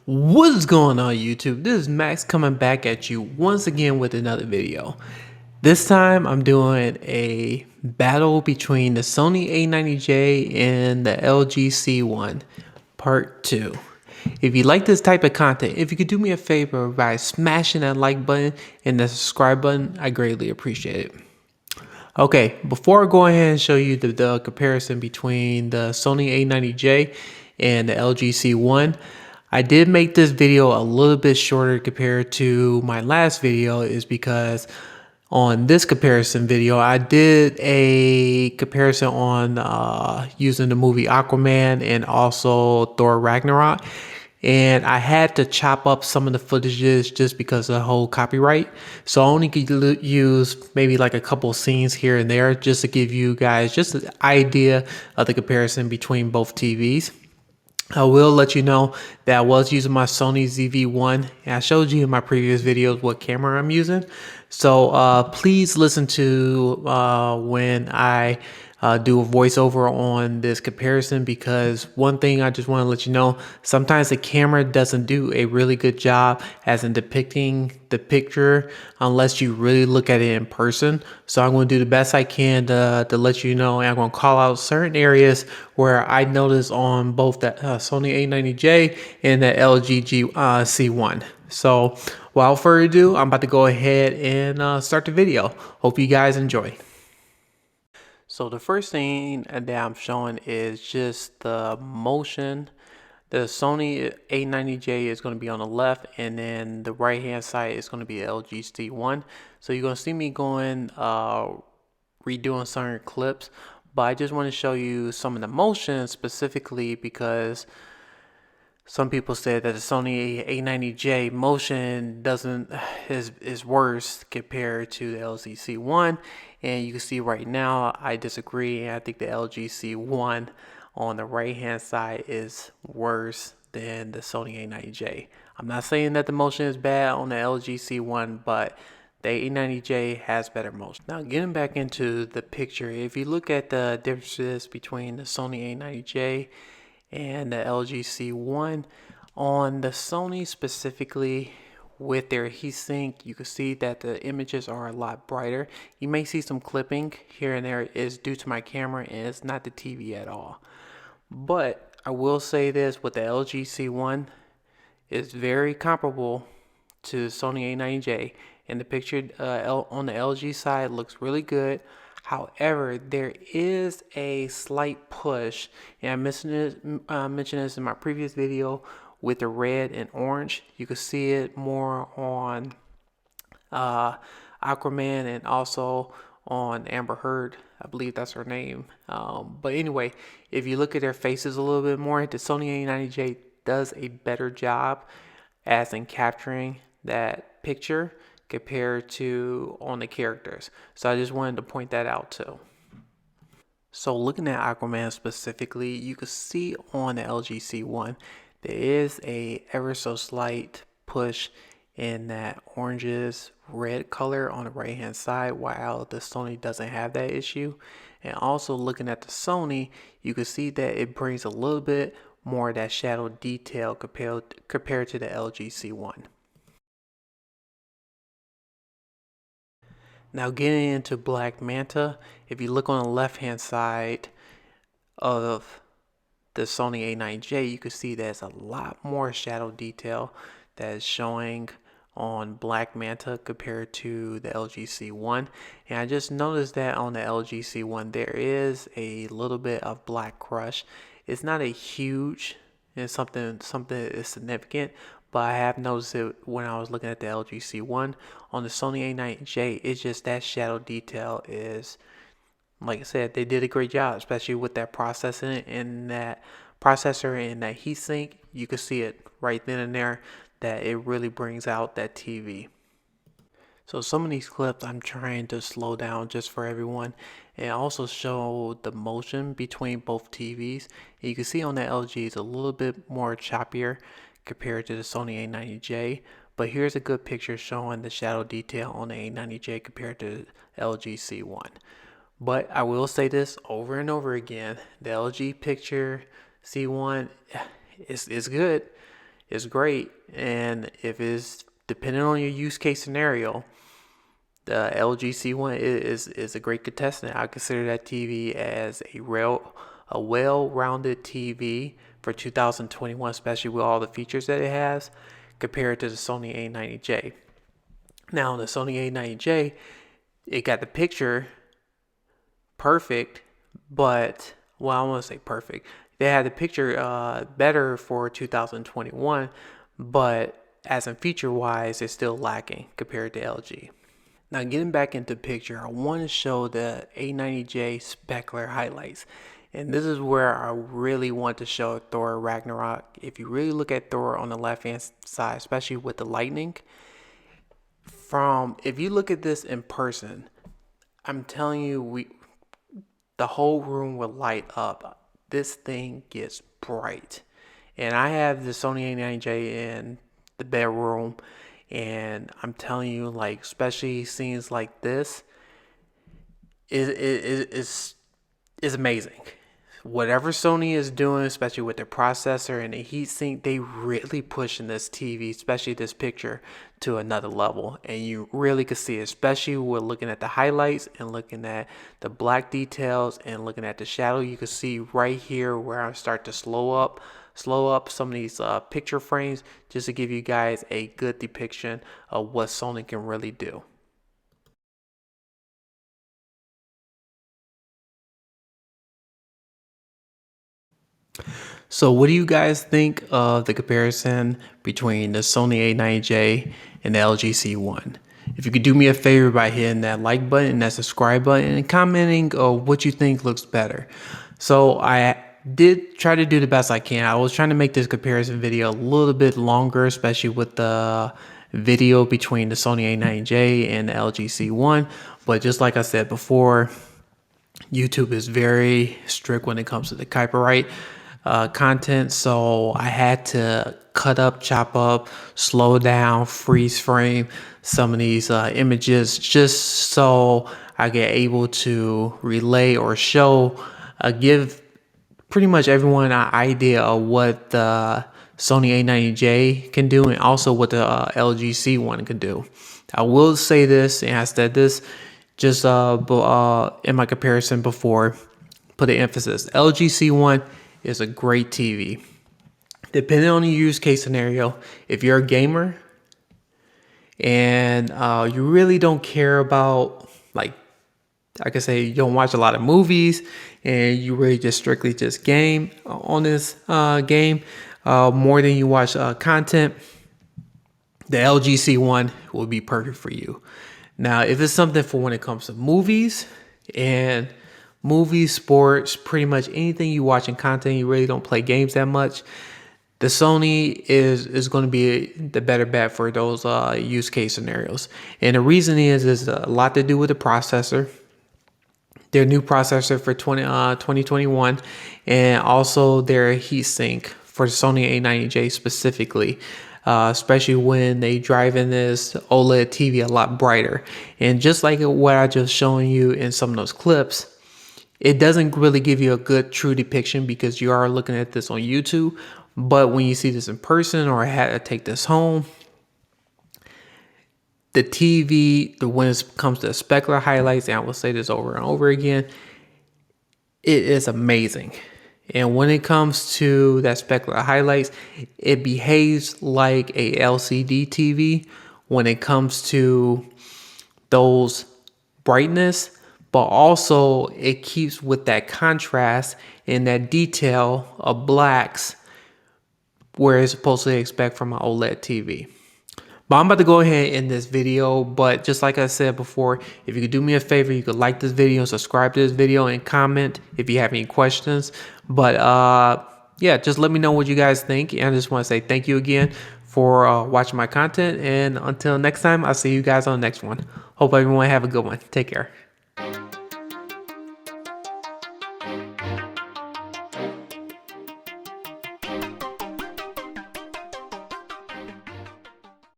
What is going on YouTube? This is Max coming back at you once again with another video. This time I'm doing a battle between the Sony A90J and the LG C1 part 2. If you like this type of content, if you could do me a favor by smashing that like button and the subscribe button, I greatly appreciate it. Okay, before I go ahead and show you the comparison between the Sony A90J and the LG C1, I did make this video a little bit shorter compared to my last video is because on this comparison video, I did a comparison on using the movie Aquaman and also Thor Ragnarok. And I had to chop up some of the footages just because of the whole copyright. So I only could use maybe like a couple scenes here and there just to give you guys just an idea of the comparison between both TVs. I will let you know that I was using my Sony ZV-1 and I showed you in my previous videos what camera I'm using. So please listen to when I do a voiceover on this comparison, because one thing I just want to let you know, sometimes the camera doesn't do a really good job as in depicting the picture unless you really look at it in person. So I'm going to do the best I can to let you know, and I'm going to call out certain areas where I noticed on both the Sony A90J and the LG C1. So without further ado, I'm about to go ahead and start the video. Hope you guys enjoy. So the first thing that I'm showing is just the motion. The Sony A90J is going to be on the left, and then the right hand side is going to be LG C1. So you're going to see me going redoing certain clips, but I just want to show you some of the motion specifically because some people said that the Sony A90J motion is worse compared to the LG C1, and you can see right now I disagree, and I think the LG C1 on the right hand side is worse than the Sony A90J. I'm not saying that the motion is bad on the LG C1, but the A90J has better motion. Now getting back into the picture, if you look at the differences between the Sony A90J and the LG C1, on the Sony specifically with their heatsink, you can see that the images are a lot brighter. You may see some clipping here and there is due to my camera, and it's not the TV at all. But I will say this, with the LG C1, it's very comparable to Sony A90J, and the picture on the LG side looks really good. However, there is a slight push, and I mentioned this in my previous video with the red and orange. You can see it more on Aquaman and also on Amber Heard. I believe that's her name. But anyway, if you look at their faces a little bit more, the Sony A90J does a better job as in capturing that picture compared to on the characters. So I just wanted to point that out too. So looking at Aquaman specifically, you can see on the LG C1 there is a ever so slight push in that oranges red color on the right hand side, while the Sony doesn't have that issue. And also looking at the Sony, you can see that it brings a little bit more of that shadow detail compared to the LG C1. Now getting into Black Manta, if you look on the left hand side of the Sony A9J, you can see there's a lot more shadow detail that is showing on Black Manta compared to the LG C1. And I just noticed that on the LG C1 there is a little bit of black crush. It's not a huge, it's something that is significant, but I have noticed it when I was looking at the LG C1. On the Sony A9J, it's just that shadow detail is, like I said, they did a great job, especially with that processor and that heatsink. You can see it right then and there that it really brings out that TV. So some of these clips I'm trying to slow down just for everyone and also show the motion between both TVs. And you can see on the LG it's a little bit more choppier compared to the Sony A90J. But here's a good picture showing the shadow detail on the A90J compared to LG C1. But I will say this over and over again, the LG picture C1 is good. is great, and if it's depending on your use case scenario, the LG C1 is a great contestant. I consider that TV as a well-rounded TV for 2021, especially with all the features that it has compared to the Sony A90J. Now, the Sony A90J, it got the picture perfect, but, well, I want to say perfect. They had the picture better for 2021, but as in feature wise, it's still lacking compared to LG. Now, getting back into picture, I want to show the A90J specular highlights. And this is where I really want to show Thor Ragnarok. If you really look at Thor on the left hand side, especially with the lightning, if you look at this in person, I'm telling you, the whole room will light up. This thing gets bright. And I have the Sony A90J in the bedroom, and I'm telling you, like, especially scenes like this is amazing. Whatever Sony is doing, especially with their processor and the heatsink, they really pushing this TV, especially this picture, to another level. And you really can see it, especially with looking at the highlights and looking at the black details and looking at the shadow. You can see right here where I start to slow up some of these picture frames, just to give you guys a good depiction of what Sony can really do. So what do you guys think of the comparison between the Sony A90J and the LG C1? If you could do me a favor by hitting that like button and that subscribe button and commenting what you think looks better. So I did try to do the best I can. I was trying to make this comparison video a little bit longer, especially with the video between the Sony A90J and the LG C1. But just like I said before, YouTube is very strict when it comes to the copyright content, so I had to cut up, chop up, slow down, freeze frame some of these images, just so I get able to relay or show, give pretty much everyone an idea of what the Sony A90J can do, and also what the LG C1 can do. I will say this, and I said this just in my comparison before, put an emphasis. LG C1 is a great TV. Depending on the use case scenario, if you're a gamer and you really don't care about, like I could say, you don't watch a lot of movies and you really just strictly just game on this game more than you watch content, the LG C1 will be perfect for you. Now, if it's something for when it comes to movies, sports, pretty much anything you watch in content, you really don't play games that much, the Sony is going to be the better bet for those use case scenarios. And the reason is a lot to do with the processor, their new processor for 2021, and also their heatsink for the Sony A90J specifically. Especially when they drive in this OLED TV a lot brighter. And just like what I just showing you in some of those clips, it doesn't really give you a good true depiction because you are looking at this on YouTube. But when you see this in person, or I had to take this home, the TV, when it comes to specular highlights, and I will say this over and over again, it is amazing. And when it comes to that specular highlights, it behaves like a LCD TV when it comes to those brightness, but also it keeps with that contrast and that detail of blacks where it's supposed to expect from an OLED TV. But I'm about to go ahead and end this video. But just like I said before, if you could do me a favor, you could like this video, subscribe to this video, and comment if you have any questions. But yeah, just let me know what you guys think. And I just want to say thank you again for watching my content. And until next time, I'll see you guys on the next one. Hope everyone have a good one. Take care.